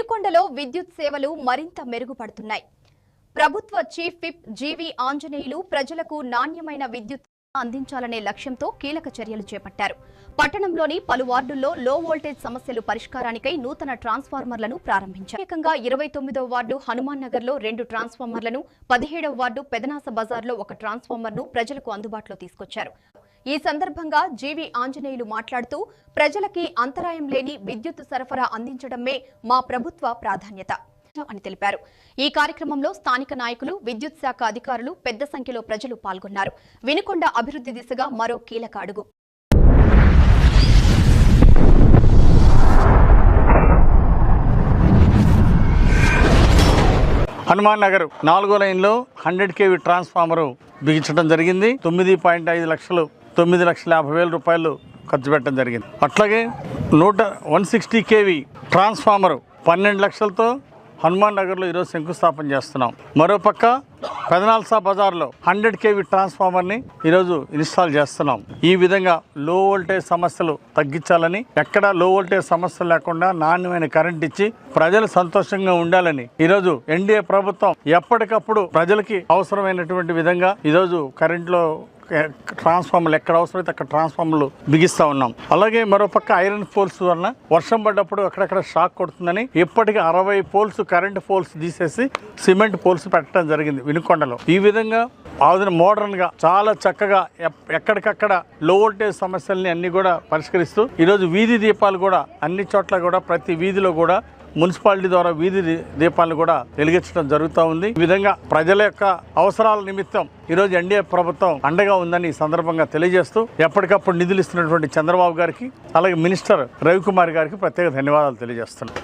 వినుకొండలో విద్యుత్ సేవలు మరింత మెరుగుపడుతున్నాయి. ప్రభుత్వ చీఫ్ విప్ జీవి ఆంజనేయులు ప్రజలకు నాణ్యమైన విద్యుత్ అందించాలనే లక్ష్యంతో కీలక చర్యలు చేపట్టారు. పట్టణంలోని పలు వార్డుల్లో లో వోల్టేజ్ సమస్యలు పరిష్కారానికై నూతన ట్రాన్స్ఫార్మర్లను ప్రారంభించారు. ఏకంగా 29వ వార్డు హనుమాన్ నగర్లో 2 ట్రాన్స్ఫార్మర్లను, 17వ వార్డు పెదనాస బజార్లో 1 ట్రాన్స్ఫార్మర్ను ప్రజలకు అందుబాటులో తీసుకొచ్చారు. ఈ సందర్భంగా జీవి ఆంజనేయులు మాట్లాడుతూ ప్రజలకి అంతరాయం లేని విద్యుత్ సరఫరా అందించడమే మా ప్రభుత్వ ప్రాధాన్యత అని తెలిపారు. ఈ కార్యక్రమంలో స్థానిక నాయకులు, విద్యుత్ శాఖ అధికారులు పెద్ద సంఖ్యలో ప్రజలు పాల్గొన్నారు. వినుకొండ అభివృద్ధి దిశగా మరో కీలక అడుగు. హనుమాన్ నగర్ 4వ లైన్లో 100 kV ట్రాన్స్ఫార్మర్ బిగించడం జరిగింది. 9.5 లక్షలు, 9,50,000 రూపాయలు ఖర్చు పెట్టడం జరిగింది. అట్లాగే 160 kV ట్రాన్స్ఫార్మర్ 12 లక్షలతో హనుమాన్ నగర్లో ఈరోజు శంకుస్థాపన చేస్తున్నాం. మరోపక్క పెదనాల్సా బజార్లో 100 kV ట్రాన్స్ఫార్మర్ని ఈరోజు ఇన్స్టాల్ చేస్తున్నాం. ఈ విధంగా లో వోల్టేజ్ సమస్యలు తగ్గించాలని, ఎక్కడ లో వోల్టేజ్ సమస్యలు లేకుండా నాణ్యమైన కరెంట్ ఇచ్చి ప్రజలు సంతోషంగా ఉండాలని ఈరోజు ఎన్డీఏ ప్రభుత్వం ఎప్పటికప్పుడు ప్రజలకి అవసరమైనటువంటి విధంగా ఈరోజు కరెంట్లో ట్రాన్స్ఫార్మర్లు ఎక్కడ అవసరమైతే అక్కడ ట్రాన్స్ఫార్మర్లు బిగిస్తూ ఉన్నాం. అలాగే మరోపక్క ఐరన్ పోల్స్ వలన వర్షం పడ్డప్పుడు అక్కడక్కడ షాక్ కొడుతుందని ఇప్పటికీ 60 పోల్స్ కరెంట్ పోల్స్ తీసేసి సిమెంట్ పోల్స్ పెట్టడం జరిగింది వినుకొండలో. ఈ విధంగా మోడర్న్గా చాలా చక్కగా ఎక్కడికక్కడ లో వోల్టేజ్ సమస్యల్ని అన్ని కూడా పరిష్కరిస్తూ ఈరోజు వీధి దీపాలు కూడా అన్ని చోట్ల కూడా ప్రతి వీధిలో కూడా మున్సిపాలిటీ ద్వారా వీధి దీపాలను కూడా వెలిగించడం జరుగుతూ ఉంది. ఈ విధంగా ప్రజల యొక్క అవసరాల నిమిత్తం ఈరోజు ఎన్డీఏ ప్రభుత్వం అండగా ఉందని ఈ సందర్భంగా తెలియజేస్తూ ఎప్పటికప్పుడు నిధులు ఇస్తున్నటువంటి చంద్రబాబు గారికి, అలాగే మినిస్టర్ రవికుమార్ గారికి ప్రత్యేక ధన్యవాదాలు తెలియజేస్తున్నాం.